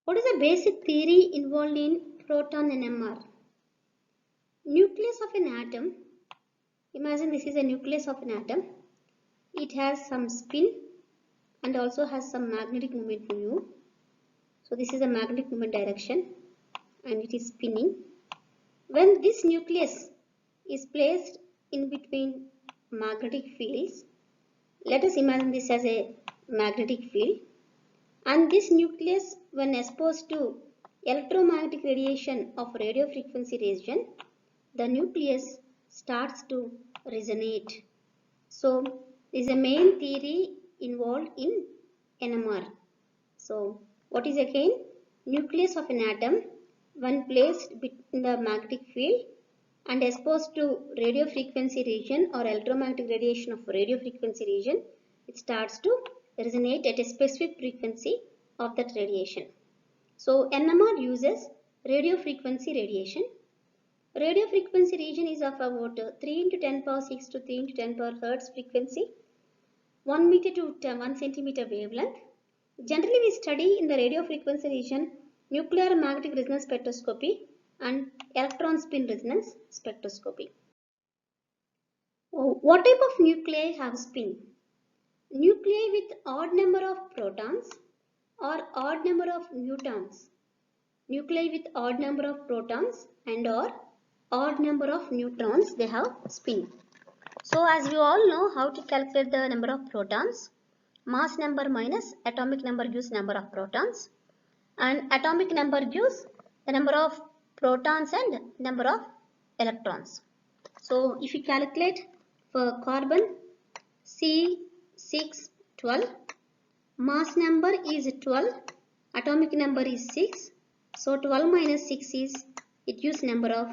What is the basic theory involved in proton NMR? Nucleus of an atom. Imagine this is a nucleus of an atom. It has some spin and also has some magnetic moment mu. So this is a magnetic moment direction and it is spinning. When this nucleus is placed in between magnetic fields, let us imagine this as a magnetic field, and this nucleus, when exposed to electromagnetic radiation of radio frequency region, the nucleus starts to resonate. So this is a main theory involved in NMR. So what is again? Nucleus of an atom, when placed in the magnetic field and exposed to radio frequency region or electromagnetic radiation of radio frequency region, it starts to resonate at a specific frequency of that radiation. So NMR uses radio frequency radiation. Radio frequency region is of about 3 into 10 power 6 to 3 into 10 power hertz frequency, 1 meter to 1 centimeter wavelength. Generally we study in the radio frequency region nuclear magnetic resonance spectroscopy and electron spin resonance spectroscopy. What type of nuclei have spin? Nuclei with odd number of protons or odd number of neutrons. Nuclei with odd number of protons and or odd number of neutrons, they have spin. So as you all know how to calculate the number of protons, mass number minus atomic number gives number of protons, and atomic number gives the number of protons and number of electrons. So if you calculate for carbon C612, mass number is 12, atomic number is 6, so 12 minus 6 is, it gives number of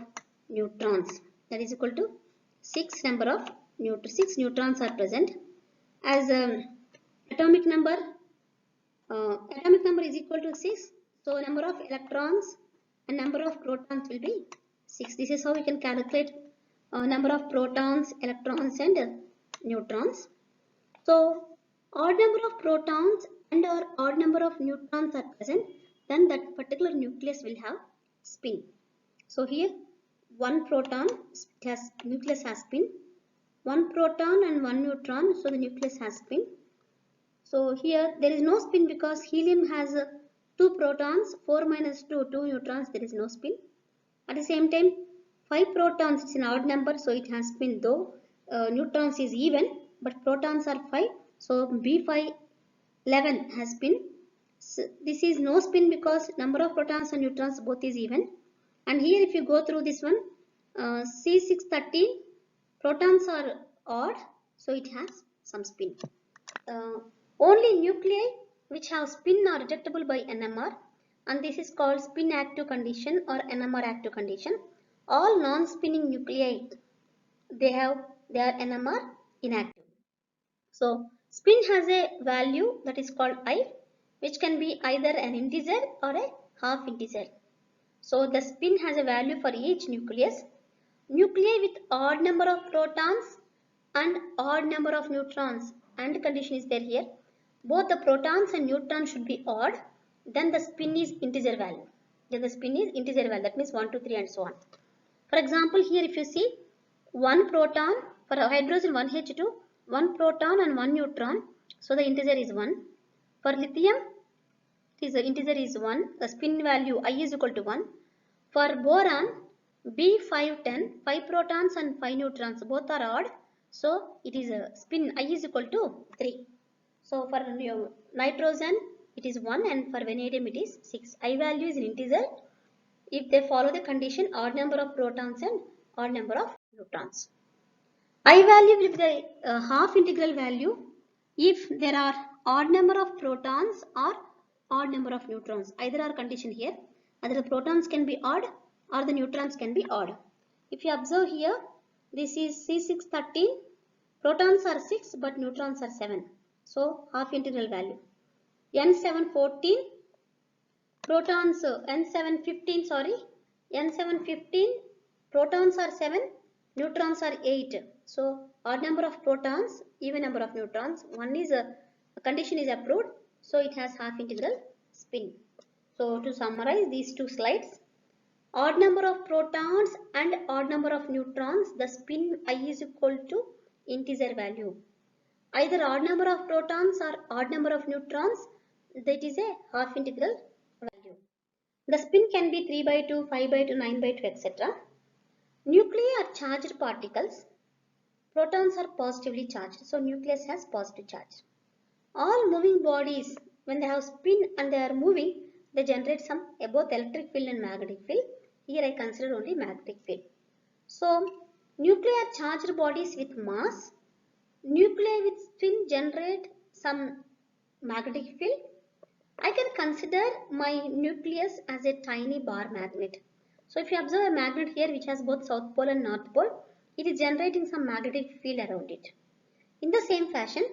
neutrons, that is equal to 6 number of 6 neutrons are present. As atomic number is equal to 6, so number of electrons and number of protons will be 6. This is how we can calculate number of protons, electrons and neutrons. So odd number of protons and or odd number of neutrons are present, then that particular nucleus will have spin. So here one proton nucleus has spin, one proton and one neutron, so the nucleus has spin. So here there is no spin because helium has 2 protons, 4 minus 2, 2 neutrons, there is no spin. At the same time 5 protons, it's an odd number, so it has spin, though neutrons is even, but protons are 5, so B5 11 has spin. So this is no spin because number of protons and neutrons both is even. And here if you go through this one, C613, protons are odd, so it has some spin. Only nuclei which have spin are detectable by NMR, and this is called spin active condition or NMR active condition. All non-spinning nuclei, they are NMR inactive. So spin has a value that is called I, which can be either an integer or a half integer. So the spin has a value for each nucleus. Nuclei with odd number of protons and odd number of neutrons, and condition is there here. Both the protons and neutrons should be odd, then the spin is integer value. Then the spin is integer value, that means 1, 2, 3 and so on. For example, here if you see 1 proton for hydrogen 1H2, 1 proton and 1 neutron, so the integer is 1. For lithium, the integer is 1, the spin value I is equal to 1. For boron, B510, 5 protons and 5 neutrons, both are odd, so it is a spin I is equal to 3. So for nitrogen it is 1 and for vanadium it is 6. I value is an integer if they follow the condition odd number of protons and odd number of neutrons. I value will be the half integral value if there are odd number of protons or odd number of neutrons. Either are condition here, either the protons can be odd or the neutrons can be odd. If you observe here, this is C613, protons are 6 but neutrons are 7. So half integral value. N714, protons, N715, protons are 7, neutrons are 8. So odd number of protons, even number of neutrons. One is a condition is approved, so it has half integral spin. So to summarize these two slides, odd number of protons and odd number of neutrons, the spin I is equal to integer value. Either odd number of protons or odd number of neutrons, that is a half integral value. The spin can be 3 by 2, 5 by 2, 9 by 2, etc. Nuclei are charged particles. Protons are positively charged, so nucleus has positive charge. All moving bodies, when they have spin and they are moving, they generate some both electric field and magnetic field. Here I consider only magnetic field. So nuclei are charged bodies with mass. Nuclei with spin generate some magnetic field. I can consider my nucleus as a tiny bar magnet. So if you observe a magnet here which has both south pole and north pole, it is generating some magnetic field around it. In the same fashion,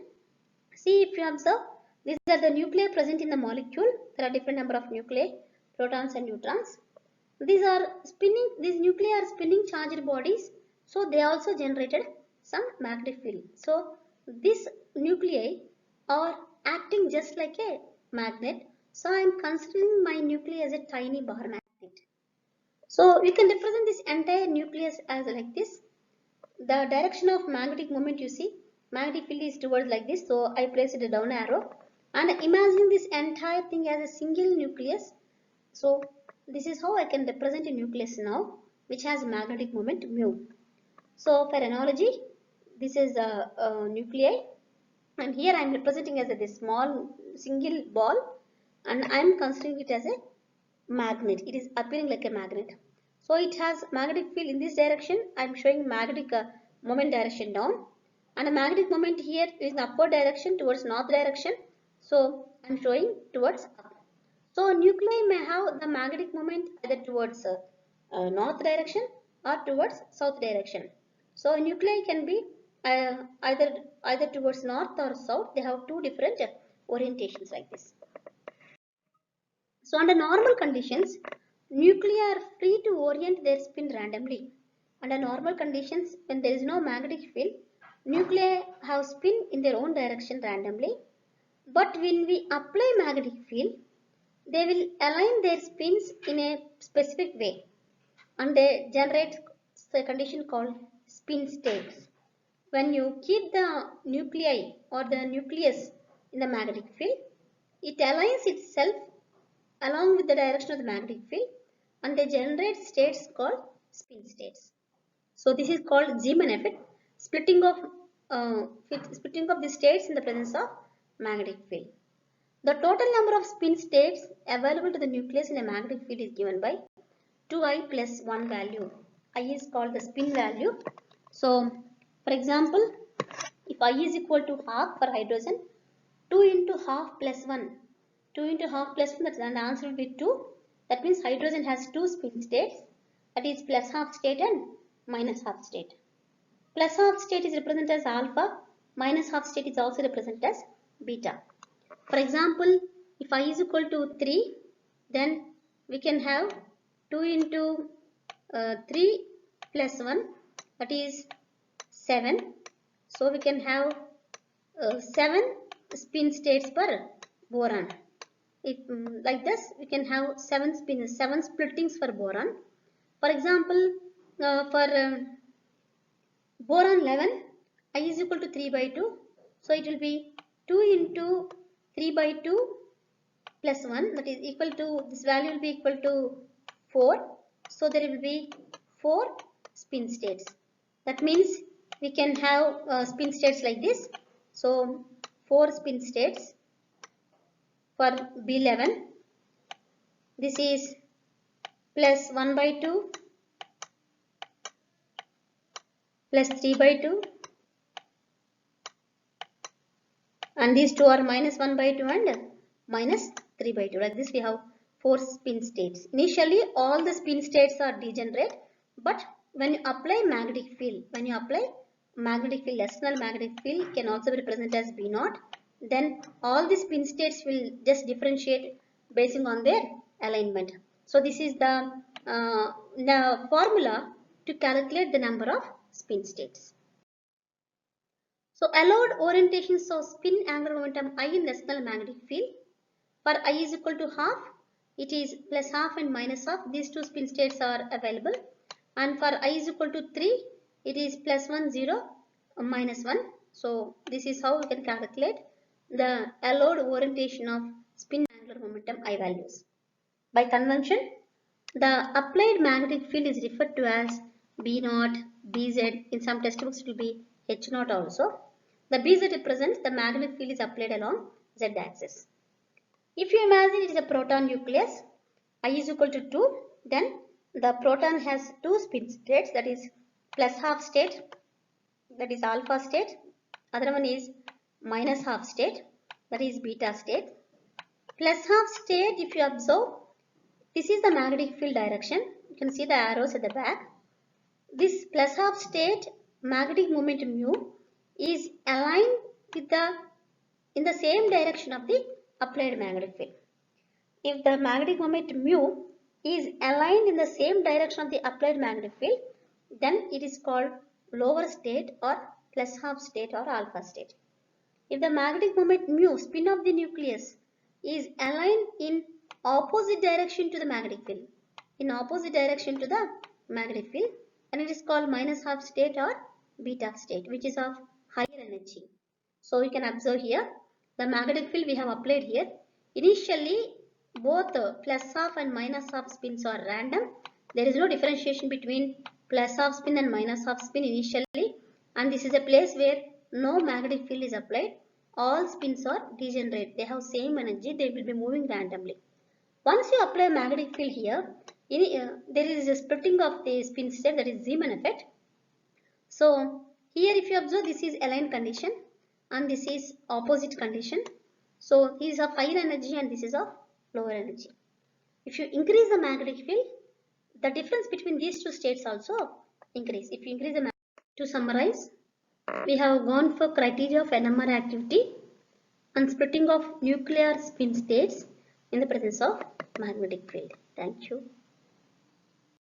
see, if you observe, these are the nuclei present in the molecule. There are different number of nuclei, protons and neutrons. These nuclei are spinning charged bodies, so they also generated some magnetic field. So these nuclei are acting just like a magnet. So I am considering my nuclei as a tiny bar magnet. So we can represent this entire nucleus as like this. The direction of magnetic moment, you see, magnetic field is towards like this, so I placed a down arrow and imagine this entire thing as a single nucleus. So this is how I can represent a nucleus now, which has magnetic moment mu. So for analogy, this is a nuclei, and here I am representing as this small single ball, and I am considering it as a magnet. It is appearing like a magnet. So it has magnetic field in this direction. I am showing magnetic moment direction down, and a magnetic moment here is in upward direction towards north direction. So I am showing towards up. So nuclei may have the magnetic moment either towards north direction or towards south direction. So nuclei can be either towards north or south. They have two different orientations like this. So under normal conditions, nuclei are free to orient their spin randomly. Under normal conditions, when there is no magnetic field, nuclei have spin in their own direction randomly. But when we apply magnetic field, they will align their spins in a specific way and they generate a condition called spin states. When you keep the nuclei or the nucleus in the magnetic field, it aligns itself along with the direction of the magnetic field and they generate states called spin states. So this is called Zeeman effect, splitting of the states in the presence of magnetic field. The total number of spin states available to the nucleus in a magnetic field is given by 2i plus 1 value. I is called the spin value. So for example, if I is equal to half for hydrogen, 2 into half plus 1. 2 into half plus 1, the answer will be 2. That means hydrogen has two spin states, that is plus half state and minus half state. Plus half state is represented as alpha, minus half state is also represented as beta. For example, if I is equal to 3, then we can have 2 into 3 plus 1, that is 7. So we can have 7 spin states per boron. Like this, we can have 7 splittings for boron. For example, for boron 11, I is equal to 3 by 2. So it will be 2 into 3 by 2 plus 1, that is equal to, this value will be equal to 4. So there will be 4 spin states. That means we can have spin states like this. So 4 spin states for B11. This is plus 1 by 2 plus 3 by 2 and these two are minus 1 by 2 and minus 3 by 2. Like this we have 4 spin states. Initially all the spin states are degenerate, but when you apply magnetic field, external magnetic field can also be represented as B0, then all the spin states will just differentiate based on their alignment. So this is the formula to calculate the number of spin states. So allowed orientations of spin angular momentum I in the external magnetic field. For I is equal to half, it is plus half and minus half. These two spin states are available. And for I is equal to 3, it is plus 1, 0, minus 1. So this is how we can calculate the allowed orientation of spin angular momentum I values. By convention, the applied magnetic field is referred to as B0, BZ. In some textbooks it will be H0 also. The BZ represents the magnetic field is applied along Z axis. If you imagine it is a proton nucleus, I is equal to 2, then the proton has two spin states, that is plus half state, that is alpha state. Other one is minus half state, that is beta state. Plus half state, if you observe, this is the magnetic field direction. You can see the arrows at the back. This plus half state magnetic moment mu is aligned with in the same direction of the applied magnetic field. If the magnetic moment mu is aligned in the same direction of the applied magnetic field, then it is called lower state or plus half state or alpha state. If the magnetic moment mu, spin of the nucleus, is aligned in opposite direction to the magnetic field, then it is called minus half state or beta state, which is of higher energy. So you can observe here the magnetic field we have applied here. Initially, both plus half and minus half spins are random. There is no differentiation between plus half spin and minus half spin initially, and this is a place where no magnetic field is applied. All spins are degenerate. They have same energy. They will be moving randomly. Once you apply magnetic field here, there is a splitting of the spin state, that is Zeeman effect. So here if you observe, this is aligned condition and this is opposite condition. So this is of higher energy and this is of lower energy. If you increase the magnetic field, the difference between these two states also increase. If you increase the magnetic field, to summarize, we have gone for criteria of NMR activity and splitting of nuclear spin states in the presence of magnetic field. Thank you.